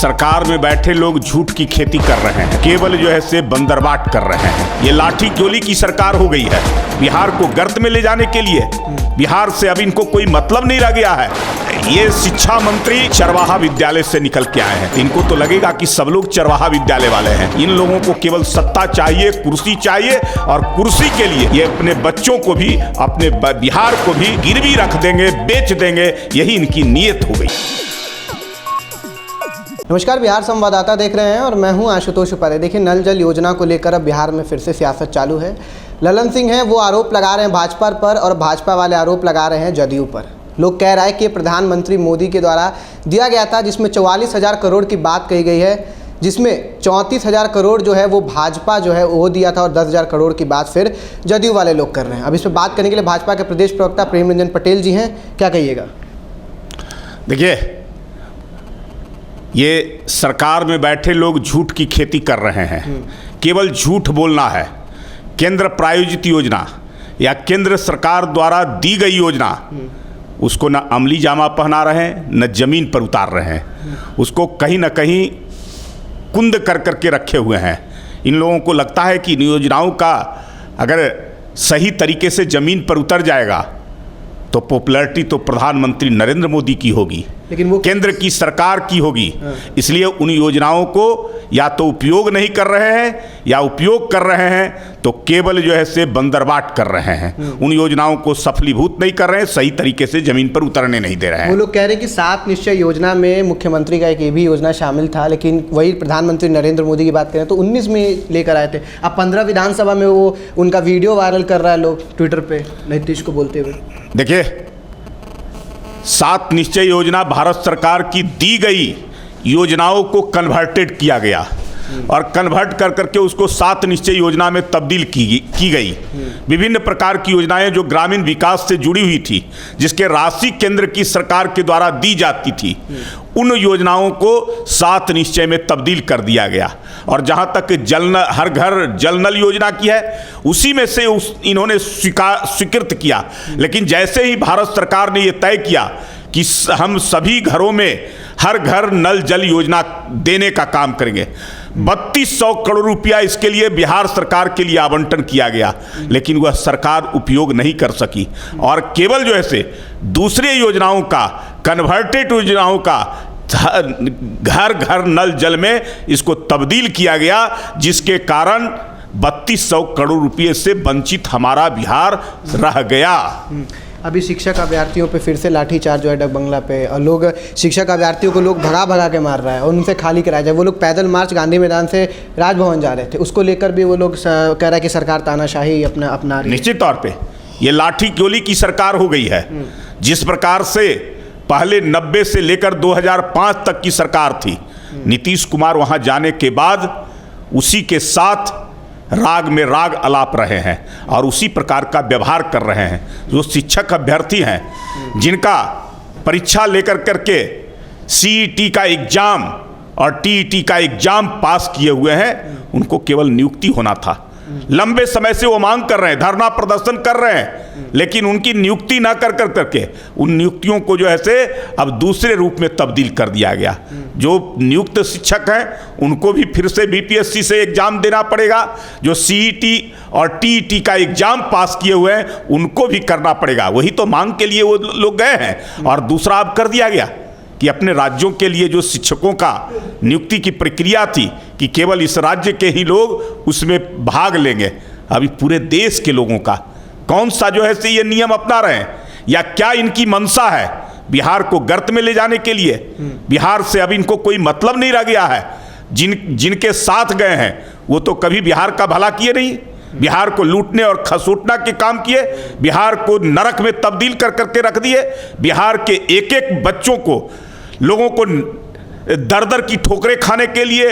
सरकार में बैठे लोग झूठ की खेती कर रहे हैं, केवल जो है से बंदरबाट कर रहे हैं। ये लाठी गोली की सरकार हो गई है। बिहार को गर्त में ले जाने के लिए बिहार से अब इनको कोई मतलब नहीं रह गया है। ये शिक्षा मंत्री चरवाहा विद्यालय से निकल के आए हैं। इनको तो लगेगा कि सब लोग चरवाहा विद्यालय वाले हैं। इन लोगों को केवल सत्ता चाहिए, कुर्सी चाहिए, और कुर्सी के लिए ये अपने बच्चों को भी, अपने बिहार को भी गिरवी रख देंगे, बेच देंगे। यही इनकी नीयत हो गई। नमस्कार, बिहार संवाददाता देख रहे हैं और मैं हूं आशुतोष उपाध्याय। देखिए, नल जल योजना को लेकर अब बिहार में फिर से सियासत चालू है। ललन सिंह हैं, वो आरोप लगा रहे हैं भाजपा पर, और भाजपा वाले आरोप लगा रहे हैं जदयू पर। लोग कह रहे हैं कि प्रधानमंत्री मोदी के द्वारा दिया गया था, जिसमें 44,000 करोड़ की बात कही गई है, जिसमें 34,000 करोड़ जो है वो भाजपा जो है वो दिया था, और 10,000 करोड़ की बात फिर जदयू वाले लोग कर रहे हैं। अब इस पर बात करने के लिए भाजपा के प्रदेश प्रवक्ता प्रेम रंजन पटेल जी हैं। क्या कहिएगा? देखिए, ये सरकार में बैठे लोग झूठ की खेती कर रहे हैं। केवल झूठ बोलना है। केंद्र प्रायोजित योजना या केंद्र सरकार द्वारा दी गई योजना, उसको न अमली जामा पहना रहे हैं, न जमीन पर उतार रहे हैं। उसको कहीं ना कहीं कुंद कर करके रखे हुए हैं। इन लोगों को लगता है कि इन योजनाओं का अगर सही तरीके से जमीन पर उतर जाएगा तो पॉपुलैरिटी तो प्रधानमंत्री नरेंद्र मोदी की होगी, लेकिन वो केंद्र की सरकार की होगी। इसलिए उन योजनाओं को या तो उपयोग नहीं कर रहे हैं, या उपयोग कर रहे हैं तो केवल जो है से बंदरबाट कर रहे हैं। उन योजनाओं को सफलीभूत नहीं कर रहे हैं, सही तरीके से जमीन पर उतरने नहीं दे रहे हैं। वो लोग कह रहे हैं कि 7 निश्चय योजना में मुख्यमंत्री का एक ये भी योजना शामिल था, लेकिन वही प्रधानमंत्री नरेंद्र मोदी की बात करें तो 19 में लेकर आए थे। अब 15 विधानसभा में वो उनका वीडियो वायरल कर रहा है लोग ट्विटर पे, नीतीश को बोलते हुए। देखिए, 7 निश्चय योजना भारत सरकार की दी गई योजनाओं को कन्वर्टेड किया गया, और कन्वर्ट कर करके उसको 7 निश्चय योजना में तब्दील की गई। विभिन्न प्रकार की योजनाएं जो ग्रामीण विकास से जुड़ी हुई थी, जिसके राशि केंद्र की सरकार के द्वारा दी जाती थी, उन योजनाओं को 7 निश्चय में तब्दील कर दिया गया। और जहां तक हर घर जल नल योजना की है, उसी में से इन्होंने स्वीकृत किया। लेकिन जैसे ही भारत सरकार ने यह तय किया कि हम सभी घरों में हर घर नल जल योजना देने का काम करेंगे, 3200 करोड़ रुपया इसके लिए बिहार सरकार के लिए आवंटन किया गया, लेकिन वह सरकार उपयोग नहीं कर सकी। और केवल जो है से दूसरे योजनाओं का, कन्वर्टेड योजनाओं का घर घर नल जल में इसको तब्दील किया गया, जिसके कारण 3200 करोड़ रुपये से वंचित हमारा बिहार रह गया। अभी शिक्षक अभ्यर्थियों पे फिर से लाठीचार्ज जो है डकबंगला पे, और लोग शिक्षक अभ्यर्थियों को लोग भगा भगा के मार रहा है और उनसे खाली कराया जाए। वो लोग पैदल मार्च गांधी मैदान से राजभवन जा रहे थे, उसको लेकर भी वो लोग कह रहा है कि सरकार तानाशाही अपना रही है। निश्चित तौर पे ये लाठी गोली की सरकार हो गई है। जिस प्रकार से पहले 90 से लेकर 2005 तक की सरकार थी, नीतीश कुमार वहां जाने के बाद उसी के साथ राग में राग अलाप रहे हैं और उसी प्रकार का व्यवहार कर रहे हैं। जो शिक्षक अभ्यर्थी हैं, जिनका परीक्षा लेकर करके सीईटी का एग्जाम और टीईटी का एग्जाम पास किए हुए हैं, उनको केवल नियुक्ति होना था। लंबे समय से वो मांग कर रहे हैं, धरना प्रदर्शन कर रहे हैं, लेकिन उनकी नियुक्ति ना कर करके उन नियुक्तियों को जो है से अब दूसरे रूप में तब्दील कर दिया गया। जो नियुक्त शिक्षक हैं उनको भी फिर से बीपीएससी से एग्जाम देना पड़ेगा। जो सीईटी और टीईटी का एग्जाम पास किए हुए हैं उनको भी करना पड़ेगा। वही तो मांग के लिए वो लोग गए हैं। और दूसरा अब कर दिया गया कि अपने राज्यों के लिए जो शिक्षकों का नियुक्ति की प्रक्रिया थी कि केवल इस राज्य के ही लोग उसमें भाग लेंगे, अभी पूरे देश के लोगों का कौन सा जो है से ये नियम अपना रहे हैं, या क्या इनकी मंशा है बिहार को गर्त में ले जाने के लिए? बिहार से अब इनको कोई मतलब नहीं रह गया है। जिनके साथ गए हैं वो तो कभी बिहार का भला किए नहीं, बिहार को लूटने और खसूटना के काम किए, बिहार को नरक में तब्दील कर करके रख दिए। बिहार के एक एक बच्चों को, लोगों को दर दर की ठोकरें खाने के लिए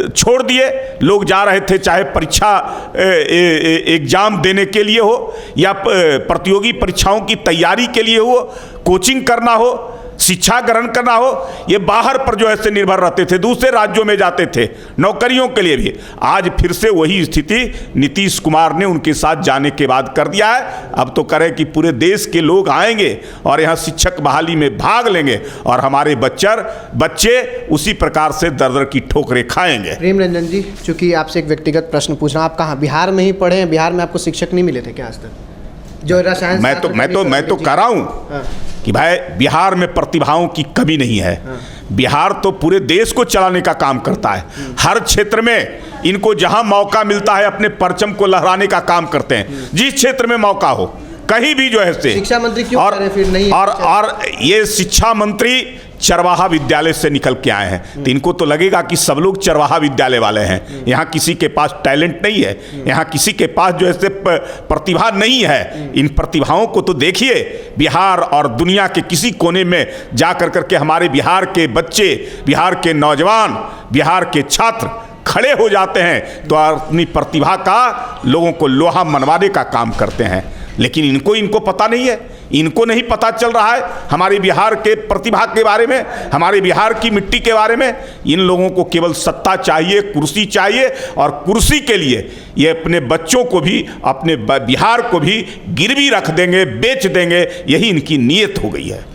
छोड़ दिए। लोग जा रहे थे, चाहे परीक्षा एग्जाम देने के लिए हो या प्रतियोगी परीक्षाओं की तैयारी के लिए हो, कोचिंग करना हो, शिक्षा ग्रहण करना हो, ये बाहर पर जो है से निर्भर रहते थे, दूसरे राज्यों में जाते थे नौकरियों के लिए भी। आज फिर से वही स्थिति नीतीश कुमार ने उनके साथ जाने के बाद कर दिया है। अब तो करे कि पूरे देश के लोग आएंगे और यहाँ शिक्षक बहाली में भाग लेंगे और हमारे बच्चे उसी प्रकार से दर दर की ठोकरें खाएंगे। प्रेम रंजन जी, चूंकि आपसे एक व्यक्तिगत प्रश्न पूछ रहा हूँ, आप कहाँ बिहार में ही पढ़े हैं? बिहार में आपको शिक्षक नहीं मिले थे क्या आज तक? जो रसायन मैं तो कह रहा हूँ कि भाई बिहार में प्रतिभाओं की कमी नहीं है। बिहार तो पूरे देश को चलाने का काम करता है। हर क्षेत्र में इनको जहां मौका मिलता है अपने परचम को लहराने का काम करते हैं। जिस क्षेत्र में मौका हो, कहीं भी जो है से। शिक्षा मंत्री क्यों कह रहे हैं फिर नहीं? और ये शिक्षा मंत्री चरवाहा विद्यालय से निकल के आए हैं, तो इनको तो लगेगा कि सब लोग चरवाहा विद्यालय वाले हैं। यहाँ किसी के पास टैलेंट नहीं है, यहाँ किसी के पास जो है प्रतिभा नहीं है। इन प्रतिभाओं को तो देखिए, बिहार और दुनिया के किसी कोने में जा करके हमारे बिहार के बच्चे, बिहार के नौजवान, बिहार के छात्र खड़े हो जाते हैं तो अपनी प्रतिभा का लोगों को लोहा मनवाने का काम करते हैं। लेकिन इनको पता नहीं है, इनको नहीं पता चल रहा है हमारे बिहार के प्रतिभा के बारे में, हमारे बिहार की मिट्टी के बारे में। इन लोगों को केवल सत्ता चाहिए, कुर्सी चाहिए, और कुर्सी के लिए ये अपने बच्चों को भी, अपने बिहार को भी गिरवी रख देंगे, बेच देंगे। यही इनकी नीयत हो गई है।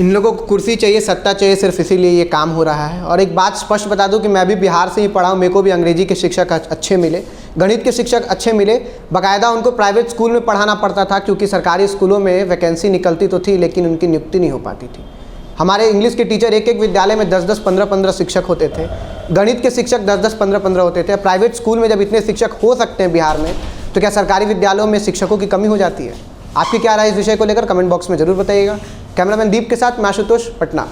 इन लोगों को कुर्सी चाहिए, सत्ता चाहिए, सिर्फ इसीलिए ये काम हो रहा है। और एक बात स्पष्ट बता दूं कि मैं भी बिहार से ही पढ़ा हूं, मेरे को भी अंग्रेजी के शिक्षक अच्छे मिले, गणित के शिक्षक अच्छे मिले। बाकायदा उनको प्राइवेट स्कूल में पढ़ाना पड़ता था, क्योंकि सरकारी स्कूलों में वैकेंसी निकलती तो थी लेकिन उनकी नियुक्ति नहीं हो पाती थी। हमारे इंग्लिश के टीचर एक विद्यालय में 10-10, 15-15 शिक्षक होते थे। गणित के शिक्षक 10-10, 15-15 होते थे। प्राइवेट स्कूल में जब इतने शिक्षक हो सकते हैं बिहार में, तो क्या सरकारी विद्यालयों में शिक्षकों की कमी हो जाती है? आपकी क्या राय इस विषय को लेकर कमेंट बॉक्स में जरूर बताइएगा। कैमरामैन दीप के साथ मैं आशुतोष, पटना।